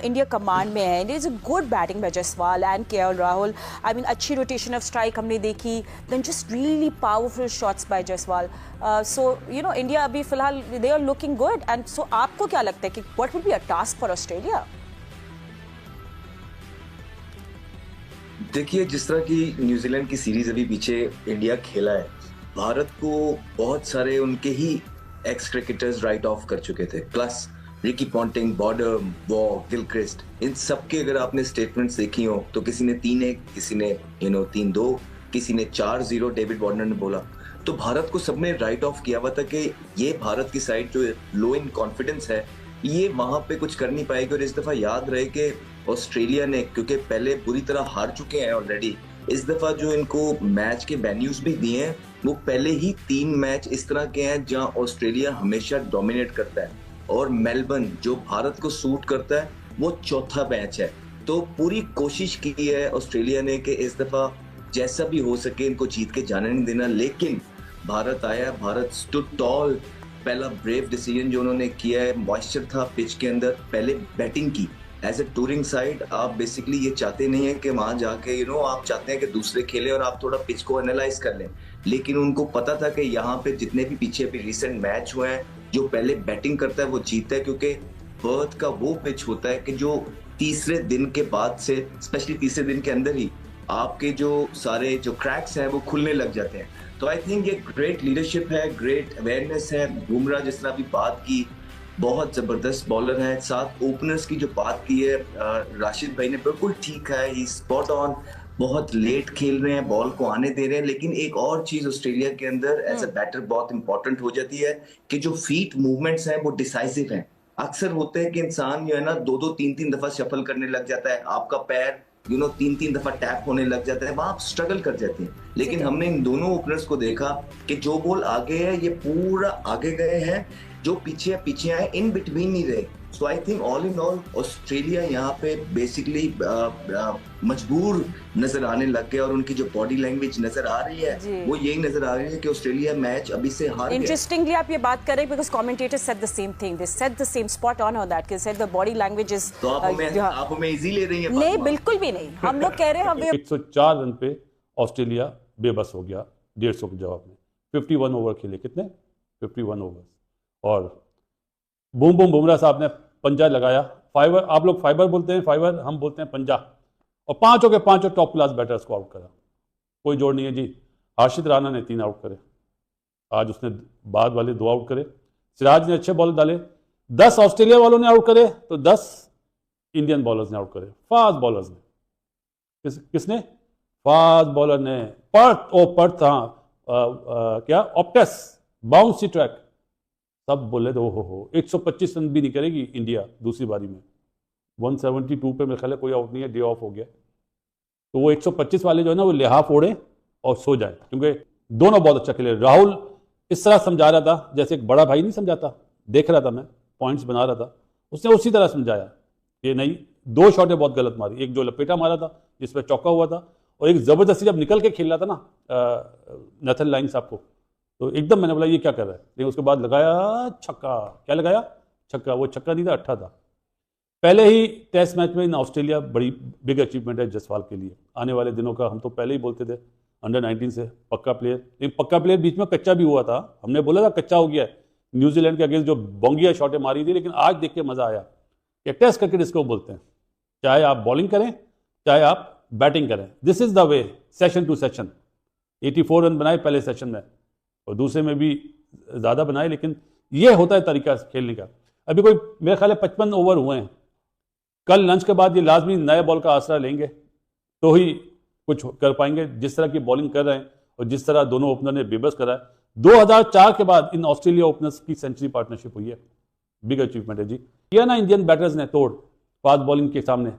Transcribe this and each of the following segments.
India command में है, is a good batting by Jaiswal and KL Rahul. I mean अच्छी rotation of strike हमने देखी, then just really powerful shots by Jaiswal. So India अभी फिलहाल they are looking good. And so आपको क्या लगता है कि what will be a task for Australia? देखिए, जिस तरह की न्यूजीलैंड की सीरीज अभी पीछे इंडिया खेला है, भारत को बहुत सारे उनके ही एक्स क्रिकेटर्स राइट ऑफ कर चुके थे। Plus Ricky Ponting, Border, Waugh, Gilchrist, इन सब के अगर आपने स्टेटमेंट्स देखी हो तो किसी ने 3-1, किसी ने 3-2, किसी ने 4-0 डेविड वार्नर ने बोला। तो भारत को सबने राइट ऑफ किया हुआ था कि ये भारत की साइड जो लो इन कॉन्फिडेंस है, ये वहां पे कुछ कर नहीं पाएगी। और इस दफा याद रहे कि ऑस्ट्रेलिया ने, क्योंकि पहले बुरी तरह हार चुके हैं ऑलरेडी, इस दफा जो इनको मैच के वेन्यूज भी दिए हैं वो पहले ही 3 मैच इस तरह के हैं जहां ऑस्ट्रेलिया हमेशा डोमिनेट करता है, और मेलबर्न जो भारत को सूट करता है वो चौथा मैच है। तो पूरी कोशिश की है ऑस्ट्रेलिया ने कि इस दफा जैसा भी हो सके इनको जीत के जाने नहीं देना। लेकिन भारत आया, भारत स्टूड टॉल। पहला ब्रेव डिसीजन जो उन्होंने किया है, मॉइस्चर था पिच के अंदर, पहले बैटिंग की। एज ए टूरिंग साइड आप बेसिकली ये चाहते नहीं है कि वहां जाके आप चाहते हैं कि दूसरे खेले और आप थोड़ा पिच को एनालाइज कर लें। लेकिन उनको पता था कि यहाँ पे जितने भी पीछे भी रिसेंट मैच हुए हैं, जो पहले बैटिंग करता है वो जीतता है, क्योंकि पर्थ का वो पिच होता है कि जो तीसरे दिन के बाद से, स्पेशली तीसरे दिन के अंदर ही आपके जो सारे जो क्रैक्स हैं वो खुलने लग जाते हैं। तो आई थिंक ये ग्रेट लीडरशिप है, ग्रेट अवेयरनेस है। बुमराह जिस तरह अभी बात की, बहुत जबरदस्त बॉलर है। साथ ओपनर्स की जो बात की है राशिद भाई ने, बिल्कुल ठीक है, ही स्पॉट ऑन। बहुत लेट खेल रहे हैं, बॉल को आने दे रहे हैं। लेकिन एक और चीज ऑस्ट्रेलिया के अंदर एज अ बैटर बहुत इंपॉर्टेंट हो जाती है कि जो फीट मूवमेंट्स हैं वो डिसाइसिव हैं। अक्सर होते हैं कि इंसान जो है ना 2-2, 3-3 दफा शफल करने लग जाता है, आपका पैर 3-3 दफा टैप होने लग जाता है, वहां आप स्ट्रगल कर जाते हैं। लेकिन हमने इन दोनों ओपनर्स को देखा कि जो बॉल आगे है ये पूरा आगे गए हैं, जो पीछे आए इन बिटवीन नहीं रहे। So I think all in all Australia यहाँ पे बेसिकली मजबूर नजर आने लग गया, और उनकी जो बॉडी लैंग्वेज नजर आ रही है वो यही नजर आ रही है कि ऑस्ट्रेलिया मैच अभी से हार गया। इंटरेस्टिंगली आप ये बात करें, because commentators said the same thing, they said the same, spot on that, कि said the body language is. तो आप हमें इजी ले रही हैं? नहीं, बिल्कुल भी नहीं। हम लोग कह रहे हैं हम 104 रन पे ऑस्ट्रेलिया बेबस हो गया 150 के जवाब में। 51 ओवर खेले, कितने? 51 ओवर। और बूम बूम बुमराह साहब ने पंजा लगाया। फाइवर, आप लोग फाइबर बोलते हैं, फाइबर हम बोलते हैं पंजा। और 5 के 5 टॉप क्लास बैटर्स को आउट करा, कोई जोड़ नहीं है जी। हर्षित राणा ने 3 आउट करे, आज उसने बाद वाले 2 आउट करे। सिराज ने अच्छे बॉल डाले, 10 ऑस्ट्रेलिया वालों ने आउट करे तो 10 इंडियन बॉलर्स ने आउट करे, फास्ट बॉलर्स ने। किसने? फास्ट बॉलर ने। पर्थ था, क्या ऑप्टस, बाउंसी ट्रैक, सब बोले तो हो 125 रन भी नहीं करेगी इंडिया दूसरी बारी में। 172 पे मेरे ख्याल है कोई आउट नहीं है, डे ऑफ हो गया। तो वो 125 वाले जो है ना वो लिहाफ ओढ़े और सो जाए, क्योंकि दोनों बहुत अच्छा खेले। राहुल इस तरह समझा रहा था जैसे एक बड़ा भाई नहीं समझाता, देख रहा था मैं, पॉइंट्स बना रहा था, उसने उसी तरह समझाया कि नहीं, 2 शॉटें बहुत गलत मारी, एक जो लपेटा मारा था जिसमें चौका हुआ था, और एक जबरदस्ती जब निकल के खेल रहा था ना नेथन लाइन साहब को, तो एकदम मैंने बोला ये क्या कर रहा है। लेकिन उसके बाद लगाया छक्का। क्या लगाया? छक्का। वो छक्का नहीं था, अट्ठा था। पहले ही टेस्ट मैच में इन ऑस्ट्रेलिया बड़ी बिग अचीवमेंट है जायसवाल के लिए। आने वाले दिनों का हम तो पहले ही बोलते थे, अंडर 19 से पक्का प्लेयर। लेकिन पक्का प्लेयर बीच में कच्चा भी हुआ था, हमने बोला था कच्चा हो गया है न्यूजीलैंड के अगेंस्ट, जो बोंगिया शॉटें मारी थी। लेकिन आज देख के मजा आया कि टेस्ट क्रिकेट इसको बोलते हैं, चाहे आप बॉलिंग करें चाहे आप बैटिंग करें, this is the way. Session to session 84 run बनाए पहले सेशन में, और दूसरे में भी ज़्यादा बनाए, लेकिन ये होता है तरीका खेलने का। अभी कोई मेरे ख्याल है 55 ओवर हुए हैं। कल लंच के बाद ये लाजमी नए बॉल का आसरा लेंगे तो ही कुछ कर पाएंगे। जिस तरह की बॉलिंग कर रहे हैं और जिस तरह दोनों ओपनर ने बेबस करा है, 2004 के बाद इन ऑस्ट्रेलिया ओपनर्स की सेंचुरी पार्टनरशिप हुई है, बिग अचीवमेंट है जी। किया ना इंडियन बैटर्स ने तोड़ फास्ट बॉलिंग के सामने,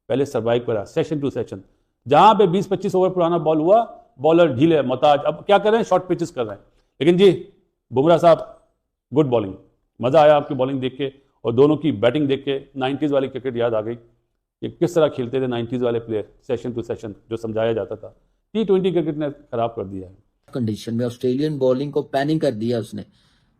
पहले सर्वाइव करा सेशन टू सेशन। जहां पे 20-25 ओवर पुराना बॉल हुआ, बॉलर ढीले मोहताज, अब क्या कर रहे हैं, शॉर्ट पिचेस कर रहे हैं। लेकिन जी बुमराह साहब, गुड बॉलिंग, मजा आया आपकी बॉलिंग देख के, और दोनों की बैटिंग देख के 90s वाली क्रिकेट याद आ गई कि किस तरह खेलते थे 90s वाले प्लेयर, सेशन टू सेशन जो समझाया जाता था। T20 क्रिकेट ने खराब कर दिया है। कंडीशन में ऑस्ट्रेलियन बॉलिंग को पैनिंग कर दिया उसने,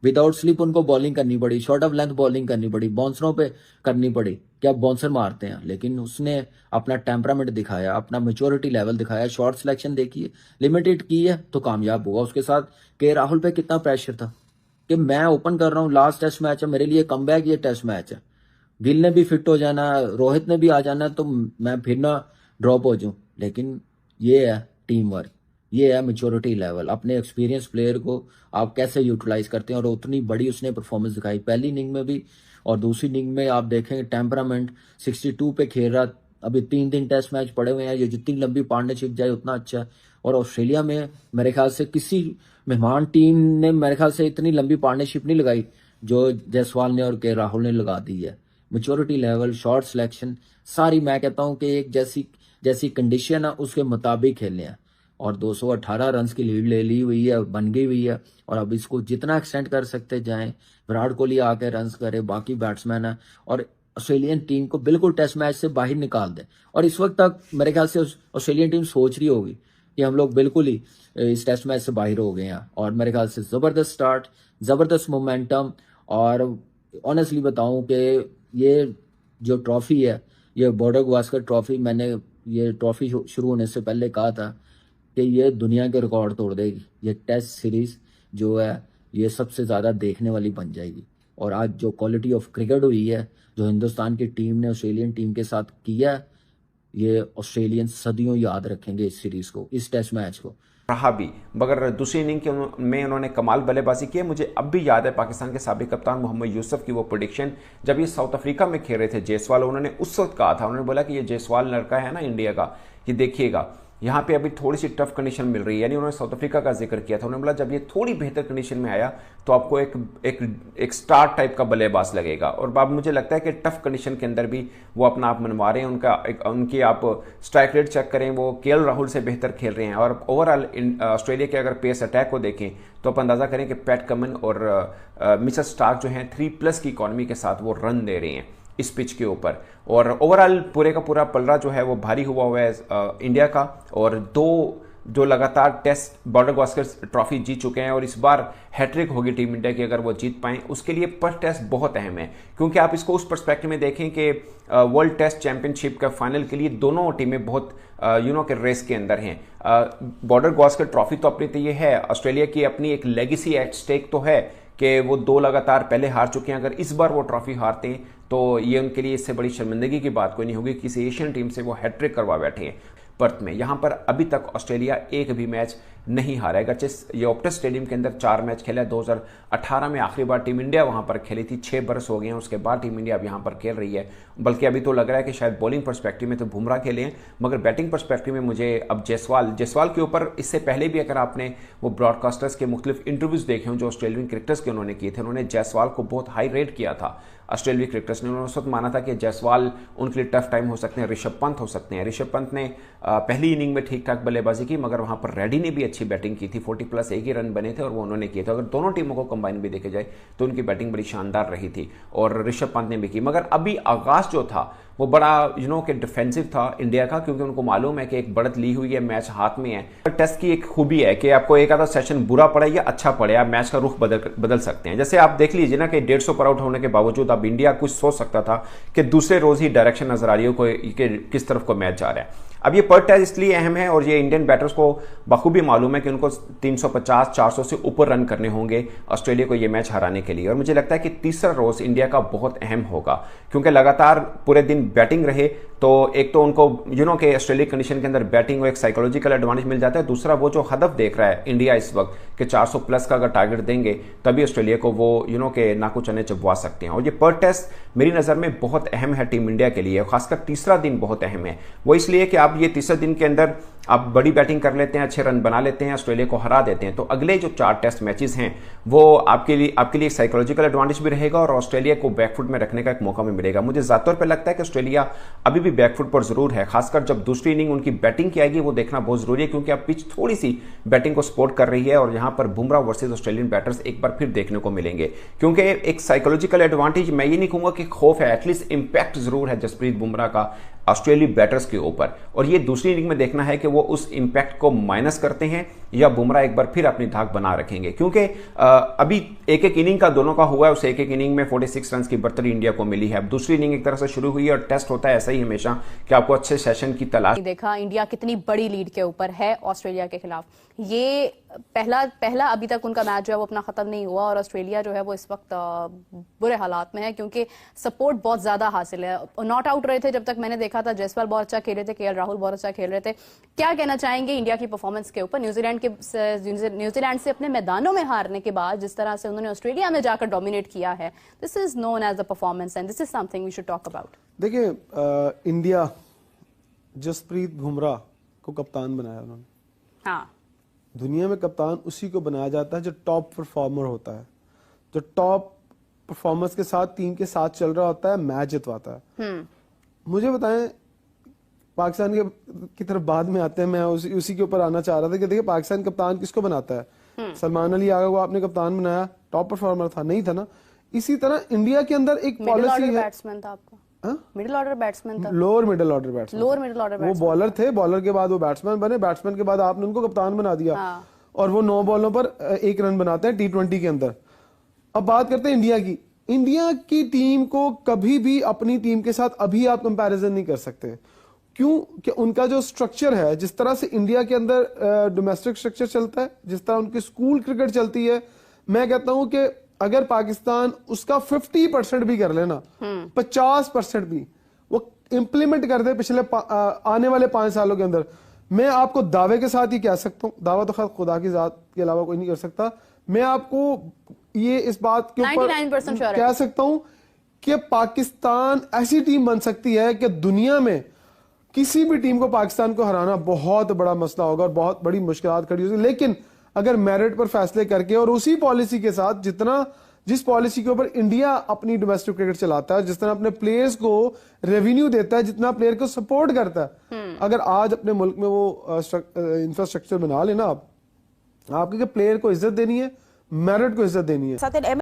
विदाउट स्लिप उनको बॉलिंग करनी पड़ी, शॉर्ट ऑफ लेंथ बॉलिंग करनी पड़ी, बाउंसरों पे करनी पड़ी कि आप बाउंसर मारते हैं, लेकिन उसने अपना टेम्परामेंट दिखाया, अपना मेच्योरिटी लेवल दिखाया, शॉर्ट सिलेक्शन देखिए, लिमिटेड की है तो कामयाब हुआ। उसके साथ के राहुल पे कितना प्रेशर था कि मैं ओपन कर रहा हूँ, लास्ट टेस्ट मैच है मेरे लिए, कमबैक ये टेस्ट मैच है, गिल ने भी फिट हो जाना, रोहित ने भी आ जाना, तो मैं फिर ना ड्रॉप हो जाऊं। लेकिन ये है टीम वर्क, ये है मेच्योरिटी लेवल, अपने एक्सपीरियंस प्लेयर को आप कैसे यूटिलाइज करते हैं, और उतनी बड़ी उसने परफॉर्मेंस दिखाई पहली इनिंग में भी और दूसरी इनिंग में। आप देखेंगे टेम्परामेंट 62 पे खेल रहा, अभी 3 टेस्ट मैच पड़े हुए हैं, ये जितनी लंबी पार्टनरशिप जाए उतना अच्छा। और ऑस्ट्रेलिया में मेरे ख्याल से किसी मेहमान टीम ने मेरे ख्याल से इतनी लंबी पार्टनरशिप नहीं लगाई जो जायसवाल ने और के राहुल ने लगा दी है। मेच्योरिटी लेवल, शॉर्ट सिलेक्शन, सारी मैं कहता हूं कि एक जैसी कंडीशन है उसके मुताबिक खेलने हैं। और 218 रन की लीड ले ली हुई है, बन गई हुई है, और अब इसको जितना एक्सटेंड कर सकते जाएं, विराट कोहली आके रन करे, बाकी बैट्समैन है, और ऑस्ट्रेलियन टीम को बिल्कुल टेस्ट मैच से बाहर निकाल दे। और इस वक्त तक मेरे ख्याल से ऑस्ट्रेलियन टीम सोच रही होगी कि हम लोग बिल्कुल ही इस टेस्ट मैच से बाहर हो गए हैं। और मेरे ख्याल से जबरदस्त स्टार्ट, जबरदस्त मोमेंटम। और ऑनेस्टली बताऊं कि ये जो ट्रॉफी है, ये बॉर्डर गावस्कर ट्रॉफी, मैंने ये ट्रॉफी शुरू होने से पहले कहा था कि ये दुनिया के रिकॉर्ड तोड़ देगी। ये टेस्ट सीरीज जो है ये सबसे ज़्यादा देखने वाली बन जाएगी। और आज जो क्वालिटी ऑफ क्रिकेट हुई है, जो हिंदुस्तान की टीम ने ऑस्ट्रेलियन टीम के साथ किया, ये ऑस्ट्रेलियन सदियों याद रखेंगे इस सीरीज को, इस टेस्ट मैच को। रहा भी, मगर दूसरी इनिंग में उन्होंने कमाल बल्लेबाजी की है। मुझे अब भी याद है पाकिस्तान के साबिक कप्तान मोहम्मद यूसुफ की वो प्रेडिक्शन, जब ये साउथ अफ्रीका में खेल रहे थे जायसवाल, उन्होंने उस वक्त कहा था, उन्होंने बोला कि ये जायसवाल लड़का है ना इंडिया का, कि देखिएगा यहाँ पे अभी थोड़ी सी टफ कंडीशन मिल रही है, यानी उन्होंने साउथ अफ्रीका का जिक्र किया था। उन्होंने बोला जब ये थोड़ी बेहतर कंडीशन में आया तो आपको एक स्टार टाइप का बल्लेबाज लगेगा। और अब मुझे लगता है कि टफ कंडीशन के अंदर भी वो अपना आप मनवा रहे हैं। उनकी आप स्ट्राइक रेट चेक करें, वो केएल राहुल से बेहतर खेल रहे हैं। और ओवरऑल ऑस्ट्रेलिया के अगर पेस अटैक को देखें तो आप अंदाजा करें कि पैट कमिंस और मिचेल स्टार्क जो हैं 3+ की इकॉनमी के साथ वो रन दे रहे हैं इस पिच के ऊपर। और ओवरऑल पूरे का पूरा पलड़ा जो है वो भारी हुआ है इंडिया का। और 2 जो लगातार टेस्ट बॉर्डर गावस्कर ट्रॉफी जीत चुके हैं, और इस बार हैट्रिक होगी टीम इंडिया की अगर वो जीत पाएं। उसके लिए फर्स्ट टेस्ट बहुत अहम है, क्योंकि आप इसको उस पर्सपेक्टिव में देखें कि वर्ल्ड टेस्ट चैंपियनशिप का फाइनल के लिए दोनों टीमें बहुत के रेस के अंदर हैं। बॉर्डर गावस्कर ट्रॉफी तो अपनी तो ये है, ऑस्ट्रेलिया की अपनी एक लेगेसी एट स्टेक तो है कि वो 2 लगातार पहले हार चुके हैं। अगर इस बार वो ट्रॉफी हारते हैं तो ये उनके लिए इससे बड़ी शर्मिंदगी की बात कोई नहीं होगी। किसी एशियन टीम से वो हैट्रिक करवा बैठे हैं पर्थ में। यहाँ पर अभी तक ऑस्ट्रेलिया एक भी मैच नहीं हारा है। गरचे ये ऑप्टस स्टेडियम के अंदर 4 मैच खेला है। 2018 में आखिरी बार टीम इंडिया वहां पर खेली थी, 6 बरस हो गए हैं उसके बाद टीम इंडिया अब यहाँ पर खेल रही है। बल्कि अभी तो लग रहा है कि शायद बॉलिंग पर्सपेक्टिव में तो बुमराह खेले हैं, मगर बैटिंग पर्सपेक्टिव में मुझे अब जायसवाल के ऊपर, इससे पहले भी अगर आपने वो ब्रॉडकास्टर्स के मुख्तलिफ इंटरव्यूज देखे हों जो ऑस्ट्रेलियन क्रिकेटर्स के उन्होंने किए थे, उन्होंने जायसवाल को बहुत हाई रेट किया था ऑस्ट्रेलियाई क्रिकेटर्स ने। उन्होंने उस वक्त माना था कि जायसवाल उनके लिए टफ टाइम हो सकते हैं, ऋषभ पंत हो सकते हैं। ऋषभ पंत ने पहली इनिंग में ठीक ठाक बल्लेबाजी की, मगर वहां पर रेड्डी ने भी अच्छी बैटिंग की थी, 40+ एक ही रन बने थे और वो उन्होंने किए थे। अगर दोनों टीमों को कंबाइन भी देखे जाए तो उनकी बैटिंग बड़ी शानदार रही थी और ऋषभ पंत ने भी की। मगर अभी आगाज जो था वो बड़ा के डिफेंसिव था इंडिया का, क्योंकि उनको मालूम है कि एक बढ़त ली हुई है, मैच हाथ में है। टेस्ट की एक खूबी है कि आपको एक आधा सेशन बुरा पड़े या अच्छा पड़े, आप मैच का रुख बदल सकते हैं। जैसे आप देख लीजिए ना कि 150 पर आउट होने के बावजूद अब इंडिया कुछ सोच सकता था कि दूसरे रोज ही डायरेक्शन नजर आ रही हो कि किस तरफ को मैच जा रहा है। अब ये पर टेस्ट इसलिए अहम है और ये इंडियन बैटर्स को बखूबी मालूम है कि उनको 350-400 से ऊपर रन करने होंगे ऑस्ट्रेलिया को ये मैच हराने के लिए। और मुझे लगता है कि तीसरा रोज इंडिया का बहुत अहम होगा, क्योंकि लगातार पूरे दिन बैटिंग रहे तो एक तो उनको के ऑस्ट्रेलिया कंडीशन के अंदर बैटिंग एक साइकोलॉजिकल एडवांटेज मिल जाता है। दूसरा वो जो हदफ देख रहा है इंडिया इस वक्त कि 400+ का अगर टारगेट देंगे तभी ऑस्ट्रेलिया को वो के नाकू चने चबवा सकते हैं। और ये पर टेस्ट मेरी नज़र में बहुत अहम है टीम इंडिया के लिए, खासकर तीसरा दिन बहुत अहम है। वो इसलिए कि आप ये तीसरे दिन के अंदर आप बड़ी बैटिंग कर लेते हैं, अच्छे रन बना लेते हैं, ऑस्ट्रेलिया को हरा देते हैं, तो अगले जो 4 टेस्ट मैचेस हैं वो आपके लिए एक साइकोलॉजिकल एडवांटेज भी रहेगा और ऑस्ट्रेलिया को बैकफुट में रखने का एक मौका भी मिलेगा। मुझे ज़्यादा तौर पर लगता है कि ऑस्ट्रेलिया अभी भी बैकफुट पर जरूर है, खासकर जब दूसरी इनिंग उनकी बैटिंग की आएगी वो देखना बहुत जरूरी है, क्योंकि अब पिच थोड़ी सी बैटिंग को सपोर्ट कर रही है और यहाँ पर बुमराह वर्सेज ऑस्ट्रेलियन बैटर्स एक बार फिर देखने को मिलेंगे। क्योंकि एक साइकोलॉजिकल एडवांटेज, मैं ये नहीं कहूंगा कि खौफ है, एटलीस्ट इंपैक्ट जरूर है जसप्रीत बुमराह का ऑस्ट्रेलियाई बैटर्स के ऊपर, और ये दूसरी इनिंग में देखना है कि वो उस इंपैक्ट को माइनस करते हैं या बुमराह एक बार फिर अपनी धाक बना रखेंगे? क्योंकि अभी एक एक इनिंग का दोनों का हुआ है, उस एक एक इनिंग में 46 रन की बढ़तरी इंडिया को मिली है। अब दूसरी इनिंग एक तरह से शुरू हुई है और टेस्ट होता है ऐसा ही हमेशा कि आपको अच्छे सेशन की तलाश। देखा इंडिया कितनी बड़ी लीड के ऊपर है ऑस्ट्रेलिया के खिलाफ। ये पहला अभी तक उनका मैच जो है वो अपना खत्म नहीं हुआ और ऑस्ट्रेलिया जो है वो इस वक्त बुरे हालात में है क्योंकि सपोर्ट बहुत ज्यादा हासिल है। नॉट आउट रहे थे जब तक मैंने देखा था, जयसवाल बहुत अच्छा खेल रहे थे, केएल राहुल बहुत अच्छा खेल रहे थे। क्या कहना चाहेंगे इंडिया की परफॉर्मेंस के ऊपर? न्यूजीलैंड से अपने मैदानों में हारने के बाद जिस तरह से उन्होंने ऑस्ट्रेलिया में जाकर डोमिनेट किया है, this is known as the performance and this is something we should talk about. देखिए, इंडिया जसप्रीत बुमराह को कप्तान बनाया उन्होंने। हाँ, दुनिया में कप्तान उसी को बनाया जाता है जो टॉप परफॉर्मर होता है, जो टॉप परफॉर्मर्स के साथ टीम के साथ चल रहा होता है, मैच जितवाता है। मुझे बताएं, पाकिस्तान की तरफ बाद में आते हैं, मैं उसी के ऊपर आना चाह रहा था कि देखिए पाकिस्तान कप्तान किसको बनाता है? सलमान अली आगा को आपने कप्तान बनाया, टॉप परफॉर्मर था? नहीं था ना। इसी तरह इंडिया के अंदर एक पॉलिसी है। बैट्समैन था आपका, मिडिल ऑर्डर बैट्समैन था, lower middle order batsman, lower middle order वो बॉलर थे, बॉलर के बाद वो बैट्समैन बने, बैट्समैन के बाद आपने उनको कप्तान बना दिया। और वो 9 बॉलों पर 1 रन बनाते हैं T20 के अंदर। अब बात करते हैं इंडिया की। इंडिया की टीम को कभी भी अपनी टीम के साथ अभी आप कंपैरिजन नहीं कर सकते। क्यों? कि उनका जो स्ट्रक्चर है, जिस तरह से इंडिया के अंदर डोमेस्टिक स्ट्रक्चर चलता है, जिस तरह उनकी स्कूल क्रिकेट चलती है, मैं कहता हूं कि अगर पाकिस्तान उसका 50% भी कर लेना, 50% भी वो इम्प्लीमेंट कर दे पिछले आने वाले 5 सालों के अंदर, मैं आपको दावे के साथ ही कह सकता हूं, दावा तो खैर खुदा की जात के अलावा कोई नहीं कर सकता, मैं आपको ये इस बात के ऊपर कह सकता हूं कि पाकिस्तान ऐसी टीम बन सकती है कि दुनिया में किसी भी टीम को पाकिस्तान को हराना बहुत बड़ा मसला होगा और बहुत बड़ी मुश्किलात खड़ी होगी। लेकिन अगर मेरिट पर फैसले करके और उसी पॉलिसी के साथ जिस पॉलिसी के ऊपर इंडिया अपनी डोमेस्टिक क्रिकेट चलाता है, जिस तरह अपने प्लेयर्स को रेवेन्यू देता है, जितना प्लेयर को सपोर्ट करता है, अगर आज अपने मुल्क में वो इंफ्रास्ट्रक्चर बना लेना, आपके प्लेयर को इज्जत देनी है, मेरिट को इज्जत देनी है।